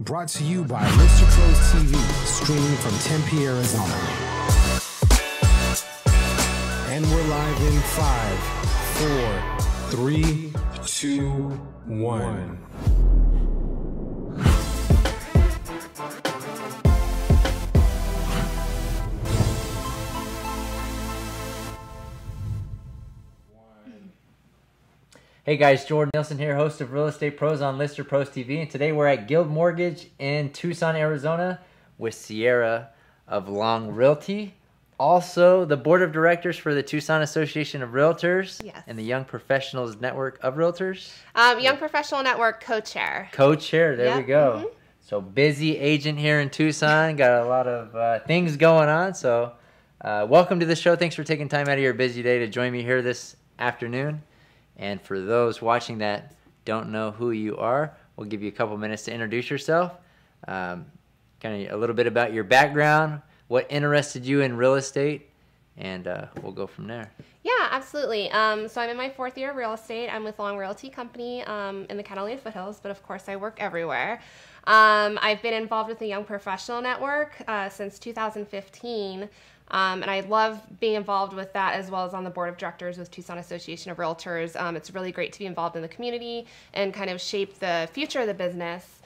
Brought to you by Mr. Pros TV, streaming from Tempe, Arizona. And we're live in 5, 4, 3, 2, 1. Hey guys, Jordan Nielsen here, host of Real Estate Pros on Mr. Pros TV, and today we're at Guild Mortgage in Tucson, Arizona with Sierra of Long Realty. Also, the board of directors for the Tucson Association of Realtors. Yes. And the Young Professionals Network of Realtors. Young Professional Network co-chair. Co-chair, there we go. Mm-hmm. So busy agent here in Tucson, got a lot of things going on. So welcome to the show. Thanks for taking time out of your busy day to join me here this afternoon. And for those watching that don't know who you are, we'll give you a couple minutes to introduce yourself, kind of a little bit about your background, what interested you in real estate, and we'll go from there. Yeah, absolutely. So I'm in my 4th year of real estate. I'm with Long Realty Company in the Catalina Foothills, but of course I work everywhere. I've been involved with the Young Professional Network since 2015. And I love being involved with that, as well as on the board of directors with Tucson Association of Realtors. It's really great to be involved in the community and kind of shape the future of the business,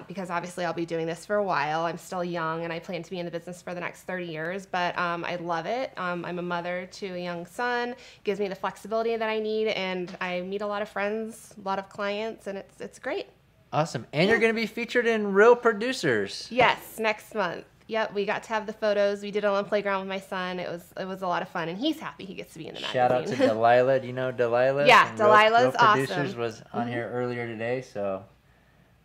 because obviously I'll be doing this for a while. I'm still young and I plan to be in the business for the next 30 years, but I love it. I'm a mother to a young son, gives me the flexibility that I need, and I meet a lot of friends, a lot of clients, and it's great. Awesome. And you're going to be featured in Real Producers. Yes, next month. Yep, we got to have the photos. We did it on the playground with my son. It was a lot of fun, and he's happy he gets to be in the magazine. Shout out to Delilah. Do you know Delilah? Yeah, From Delilah's Real Producers awesome. was on here earlier today, so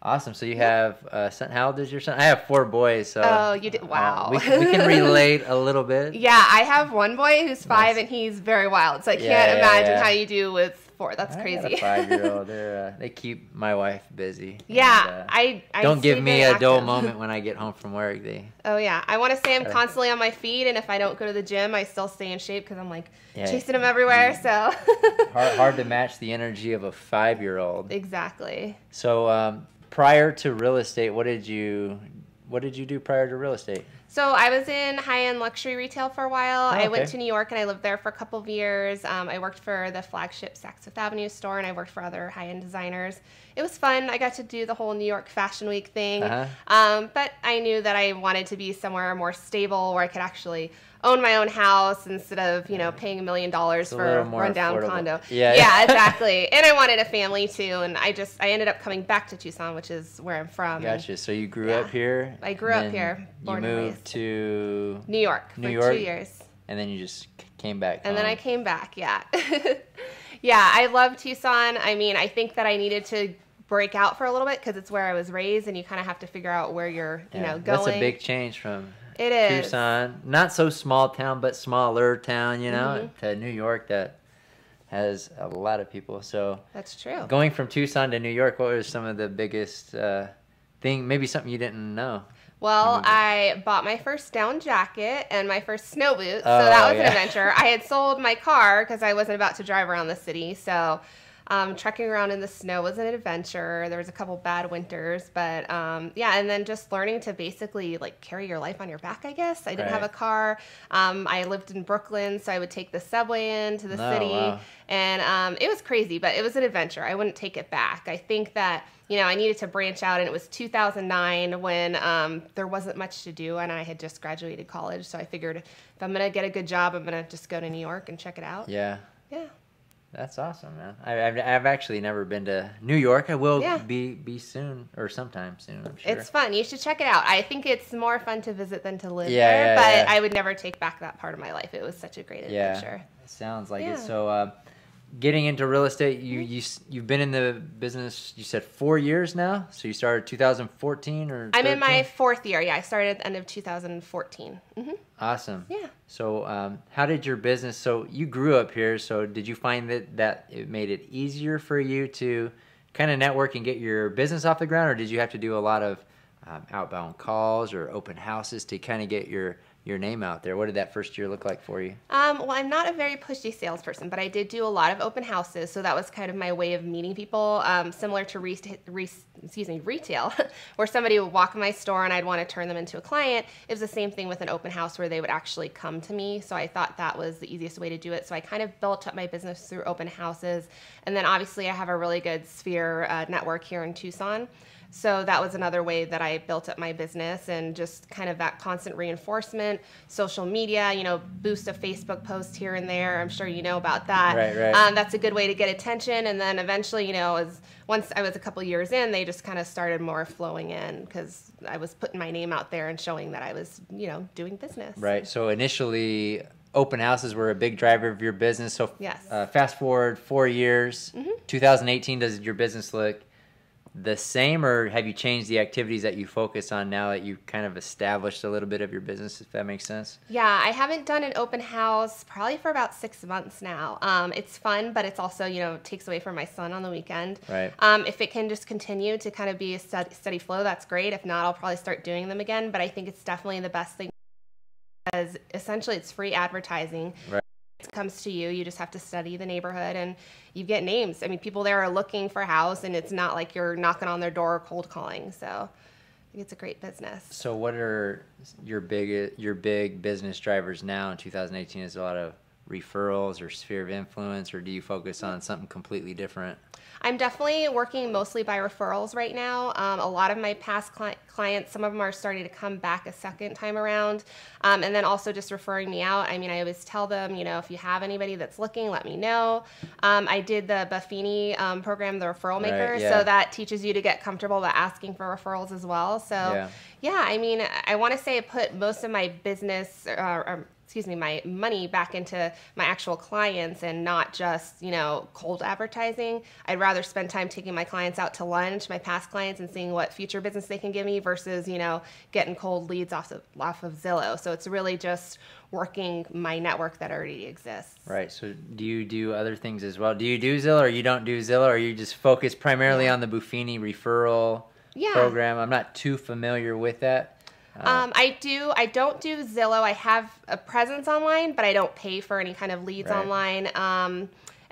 awesome. So you have a son. How old is your son? I have 4 boys. So Oh, you did? Wow. we can relate a little bit. Yeah, I have one boy who's 5, Nice. and he's very wild. So I Yeah, can't imagine yeah. how you do with 4. That's I crazy. got a 5-year-old. They keep my wife busy. Yeah, And, I don't give stay me very a dull active. moment when I get home from work. Oh yeah, I want to say I'm Gotta- constantly on my feet, and if I don't go to the gym, I still stay in shape because I'm like Yeah. chasing them everywhere. So hard to match the energy of a 5-year-old. exactly. So prior to real estate, what did you do prior to real estate? So I was in high-end luxury retail for a while. Oh, I went okay. to New York and I lived there for a couple of years. I worked for the flagship Saks Fifth Avenue store, and I worked for other high-end designers. It was fun. I got to do the whole New York Fashion Week thing. But I knew that I wanted to be somewhere more stable where I could actually own my own house instead of, paying $1 million for a more rundown affordable. condo. Yeah. Yeah, exactly. And I wanted a family too. And I ended up coming back to Tucson, which is where I'm from. and Gotcha. So you grew Yeah. up here. I grew and up here, You born and moved raised. to New York New for York? 2 years. and then you just came back. And then I home. came back, yeah. Yeah, I love Tucson. I mean, I think that I needed to break out for a little bit because it's where I was raised, and you kind of have to figure out where you're, Yeah, going. That's a big change from It is. Tucson. Not so small town, but smaller town, Mm-hmm. to New York that has a lot of people. So That's true. going from Tucson to New York, what was some of the biggest maybe something you didn't know? Well, I bought my first down jacket and my first snow boots, so Oh, that was yeah. an adventure. I had sold my car because I wasn't about to drive around the city, so trekking around in the snow was an adventure. There was a couple bad winters, but yeah, and then just learning to basically carry your life on your back, I guess. I didn't have a Right. car. I lived in Brooklyn, so I would take the subway into the Oh, city, wow. and it was crazy, but it was an adventure. I wouldn't take it back. I think that I needed to branch out, and it was 2009 when there wasn't much to do, and I had just graduated college, so I figured if I'm going to get a good job, I'm going to just go to New York and check it out. Yeah. Yeah. That's awesome, man. I've actually never been to New York. I will Yeah. be soon or sometime soon, I'm sure. It's fun. You should check it out. I think it's more fun to visit than to live Yeah, there, yeah, but yeah. I would never take back that part of my life. It was such a great adventure. It sounds like Yeah. it. So getting into real estate, you've been in the business, you said 4 years now? So you started 2014 or I'm in 13? my 4th year. Yeah, I started at the end of 2014. Mm-hmm. Awesome. Yeah. So how did your business, so you grew up here, so did you find that it made it easier for you to kind of network and get your business off the ground, or did you have to do a lot of outbound calls or open houses to kind of get your your name out there. What did that first year look like for you? Well, I'm not a very pushy salesperson, but I did do a lot of open houses, so that was kind of my way of meeting people, similar to retail, where somebody would walk in my store and I'd want to turn them into a client. It was the same thing with an open house where they would actually come to me, so I thought that was the easiest way to do it. So I kind of built up my business through open houses, and then obviously I have a really good Sphere network here in Tucson. So that was another way that I built up my business, and just kind of that constant reinforcement, social media, boost a Facebook post here and there. I'm sure you know about that. Right. That's a good way to get attention. And then eventually, once I was a couple years in, they just kind of started more flowing in because I was putting my name out there and showing that I was, doing business. Right. So initially, open houses were a big driver of your business. So yes. Fast forward 4 years, 2018, does your business look the same, or have you changed the activities that you focus on now that you've kind of established a little bit of your business, if that makes sense? Yeah, I haven't done an open house probably for about 6 months now. It's fun, but it's also, takes away from my son on the weekend. Right. If it can just continue to kind of be a steady flow, that's great. If not, I'll probably start doing them again, but I think it's definitely the best thing because essentially it's free advertising. Right. It comes to you. You just have to study the neighborhood and you get names. I mean, people there are looking for a house, and it's not like you're knocking on their door or cold calling. So I think it's a great business. So what are your big business drivers now in 2018? Is there a lot of referrals or sphere of influence, or do you focus on something completely different? I'm definitely working mostly by referrals right now. A lot of my past clients, some of them are starting to come back a second time around, and then also just referring me out. I mean, I always tell them, if you have anybody that's looking, let me know. I did the Buffini program, the referral maker, Right, yeah. so that teaches you to get comfortable with asking for referrals as well. So, yeah, I mean, I want to say I put most of my business, my money back into my actual clients and not just, cold advertising. I'd rather spend time taking my clients out to lunch, my past clients, and seeing what future business they can give me versus, getting cold leads off of Zillow. So it's really just working my network that already exists. Right. So do you do other things as well? Do you do Zillow, or you don't do Zillow, or you just focus primarily on the Buffini referral program? I'm not too familiar with that. I don't do Zillow. I have a presence online, but I don't pay for any kind of leads online.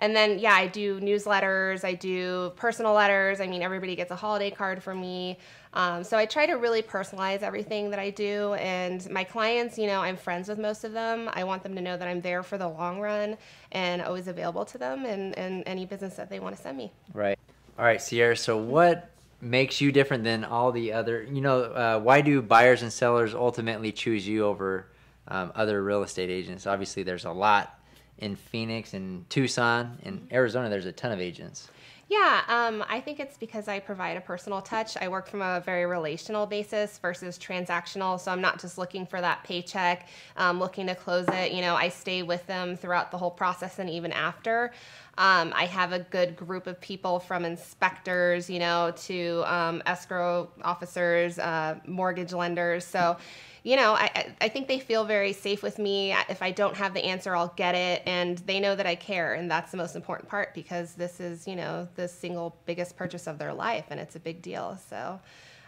And then, I do newsletters. I do personal letters. I mean, everybody gets a holiday card from me. So I try to really personalize everything that I do. And my clients, I'm friends with most of them. I want them to know that I'm there for the long run and always available to them and any business that they want to send me. Right. All right, Sierra. So what makes you different than all the other, why do buyers and sellers ultimately choose you over other real estate agents? Obviously, there's a lot in Phoenix and Tucson. In Arizona, there's a ton of agents. Yeah, I think it's because I provide a personal touch. I work from a very relational basis versus transactional, so I'm not just looking for that paycheck, looking to close it. I stay with them throughout the whole process and even after. I have a good group of people from inspectors, to escrow officers, mortgage lenders. So, I think they feel very safe with me. If I don't have the answer, I'll get it. And they know that I care. And that's the most important part because this is, the single biggest purchase of their life. And it's a big deal. So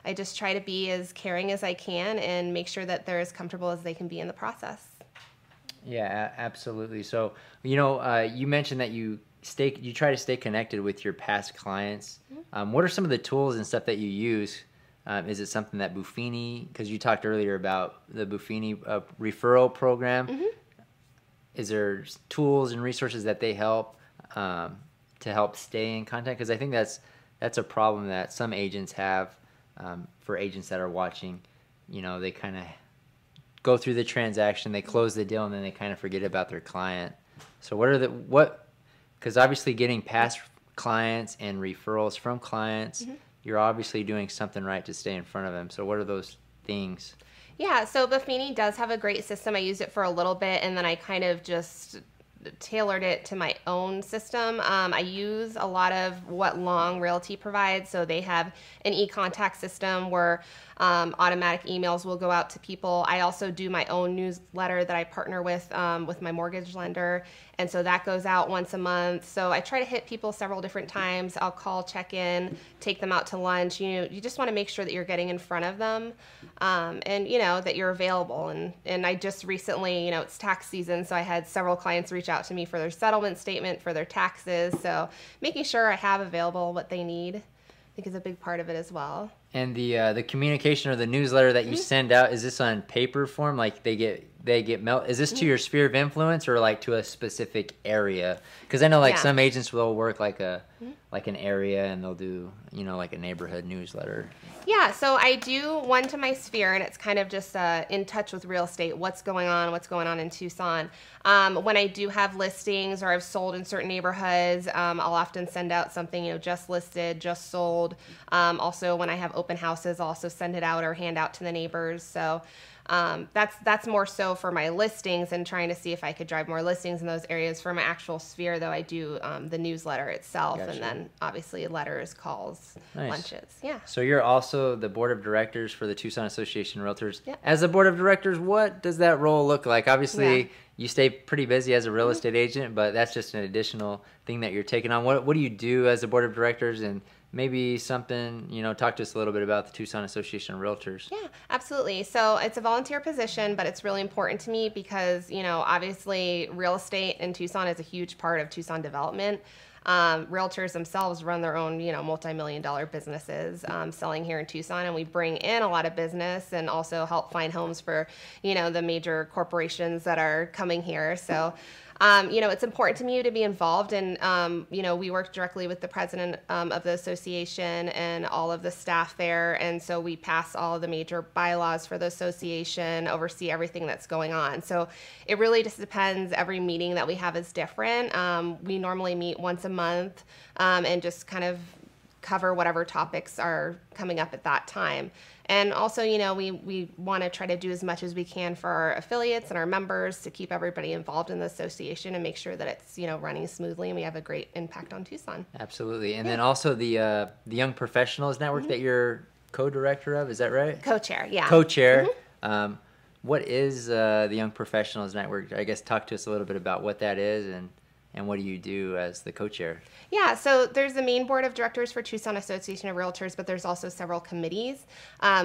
I just try to be as caring as I can and make sure that they're as comfortable as they can be in the process. Yeah, absolutely. So, you mentioned that you try to stay connected with your past clients. What are some of the tools and stuff that you use? Is it something that Buffini, because you talked earlier about the Buffini referral program, is there tools and resources that they help to help stay in contact? Because I think that's a problem that some agents have. For agents that are watching, they kind of go through the transaction, they close the deal, and then they kind of forget about their client. So because obviously getting past clients and referrals from clients, you're obviously doing something right to stay in front of them. So what are those things? Yeah, so Buffini does have a great system. I used it for a little bit, and then I kind of just tailored it to my own system. I use a lot of what Long Realty provides. So they have an e-contact system where automatic emails will go out to people. I also do my own newsletter that I partner with my mortgage lender. And so that goes out once a month. So I try to hit people several different times. I'll call, check in, take them out to lunch. You just want to make sure that you're getting in front of them, and that you're available. And I just recently, it's tax season, so I had several clients reach out to me for their settlement statement for their taxes. So making sure I have available what they need, I think, is a big part of it as well. And the communication or the newsletter that you send out, is this on paper form? Like they get is this to your sphere of influence or like to a specific area? Because I know some agents will work like an area, and they'll do like a neighborhood newsletter. Yeah, so I do one to my sphere, and it's kind of just in touch with real estate, what's going on in Tucson. When I do have listings or I've sold in certain neighborhoods, I'll often send out something, just listed, just sold. Also, when I have open houses, I'll also send it out or hand out to the neighbors. So that's more so for my listings and trying to see if I could drive more listings in those areas. For my actual sphere, though, I do the newsletter itself. Gotcha. And then obviously letters, calls, lunches. Yeah. So you're also the board of directors for the Tucson Association of Realtors. Yeah. As the board of directors, what does that role look like? Obviously, you stay pretty busy as a real estate agent, but that's just an additional thing that you're taking on. What do you do as the board of directors? And maybe something, talk to us a little bit about the Tucson Association of Realtors. Yeah, absolutely. So it's a volunteer position, but it's really important to me because, obviously real estate in Tucson is a huge part of Tucson development. Realtors themselves run their own, multi-million-dollar businesses selling here in Tucson, and we bring in a lot of business and also help find homes for, the major corporations that are coming here. So it's important to me to be involved, and we work directly with the president of the association and all of the staff there, and so we pass all of the major bylaws for the association, oversee everything that's going on. So it really just depends. Every meeting that we have is different. We normally meet once a month and just kind of cover whatever topics are coming up at that time. And also, we want to try to do as much as we can for our affiliates and our members to keep everybody involved in the association and make sure that it's, running smoothly and we have a great impact on Tucson. Absolutely. And then also the Young Professionals Network that you're co-director of, is that right? Co-chair, yeah. Co-chair. What is the Young Professionals Network? I guess talk to us a little bit about what that is and what do you do as the co-chair? Yeah, so there's the main board of directors for Tucson Association of Realtors, but there's also several committees.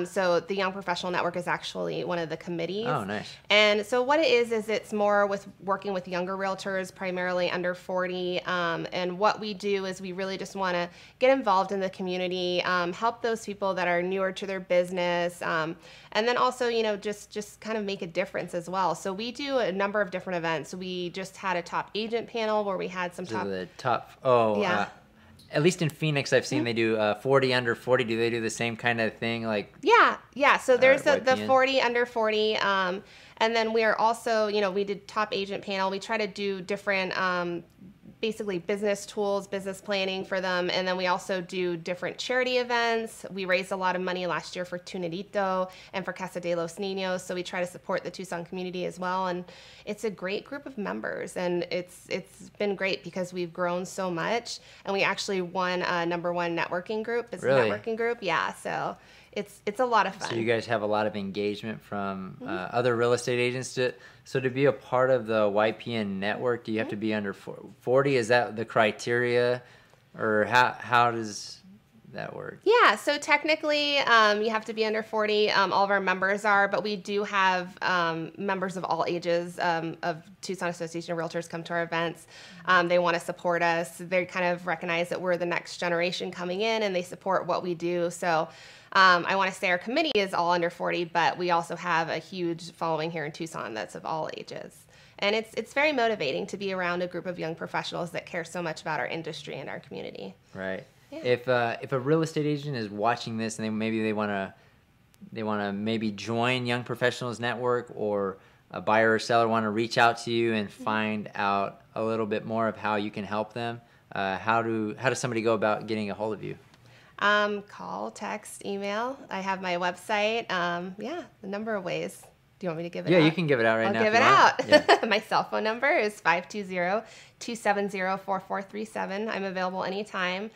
So the Young Professional Network is actually one of the committees. Oh, nice. And so what it is it's more with working with younger realtors, primarily under 40. And what we do is we really just want to get involved in the community, help those people that are newer to their business, and then also, just kind of make a difference as well. So we do a number of different events. We just had a top agent panel where we had some at least in Phoenix, I've seen they do 40 under 40. Do they do the same kind of thing? Yeah. So there's the 40 under 40. And then we are also, we did top agent panel. We try to do different basically business tools, business planning for them. And then we also do different charity events. We raised a lot of money last year for Tunadito and for Casa de los Niños. So we try to support the Tucson community as well. And it's a great group of members. And it's been great because we've grown so much. And we actually won #1 networking group, business networking group. Yeah. So it's a lot of fun. So you guys have a lot of engagement from other real estate agents. So to be a part of the YPN network, do you have to be under 40? Is that the criteria, or how does that work? Yeah, so technically you have to be under 40. All of our members are, but we do have members of all ages of Tucson Association of Realtors come to our events. They want to support us. They kind of recognize that we're the next generation coming in, and they support what we do. So I want to say our committee is all under 40, but we also have a huge following here in Tucson that's of all ages. And it's very motivating to be around a group of young professionals that care so much about our industry and our community. Right. Yeah. If a real estate agent is watching this and they want to maybe join Young Professionals Network, or a buyer or seller want to reach out to you and find out a little bit more of how you can help them, how does somebody go about getting a hold of you? Call, text, email. I have my website. A number of ways. Do you want me to give it out? Yeah, you can give it out right now. I'll give it out. Yeah. My cell phone number is 520-270-4437. I'm available anytime.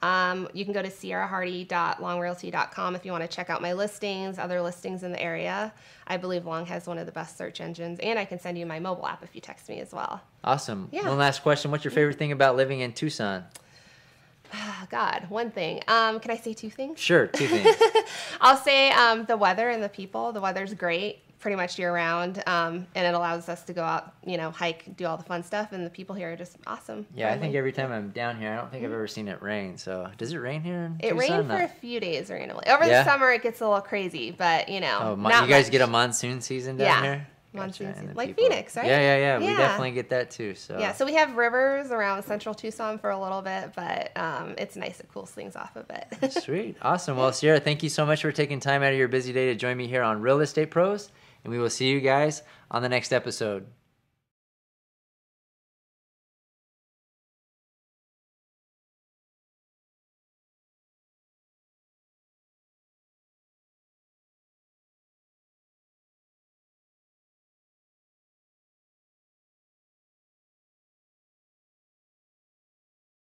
You can go to sierrahardy.longrealty.com if you want to check out my listings, other listings in the area. I believe Long has one of the best search engines, and I can send you my mobile app if you text me as well. Awesome. Yeah. One last question. What's your favorite thing about living in Tucson? God, one thing. Can I say two things? Sure, two things. I'll say the weather and the people. The weather's great pretty much year round, and it allows us to go out, hike, do all the fun stuff, and the people here are just awesome. Yeah, friendly. I think every time I'm down here, I don't think I've ever seen it rain. So, does it rain here in It Tucson? rained for a few days randomly. Over the summer, it gets a little crazy, but, not you guys much. get a monsoon season down here? Monsoon Gotcha. season. And Like people- Phoenix, right? Yeah. We definitely get that too. So Yeah, so we have rivers around central Tucson for a little bit, but it's nice. It cools things off a bit. Sweet. Awesome. Well, Sierra, thank you so much for taking time out of your busy day to join me here on Real Estate Pros, and we will see you guys on the next episode.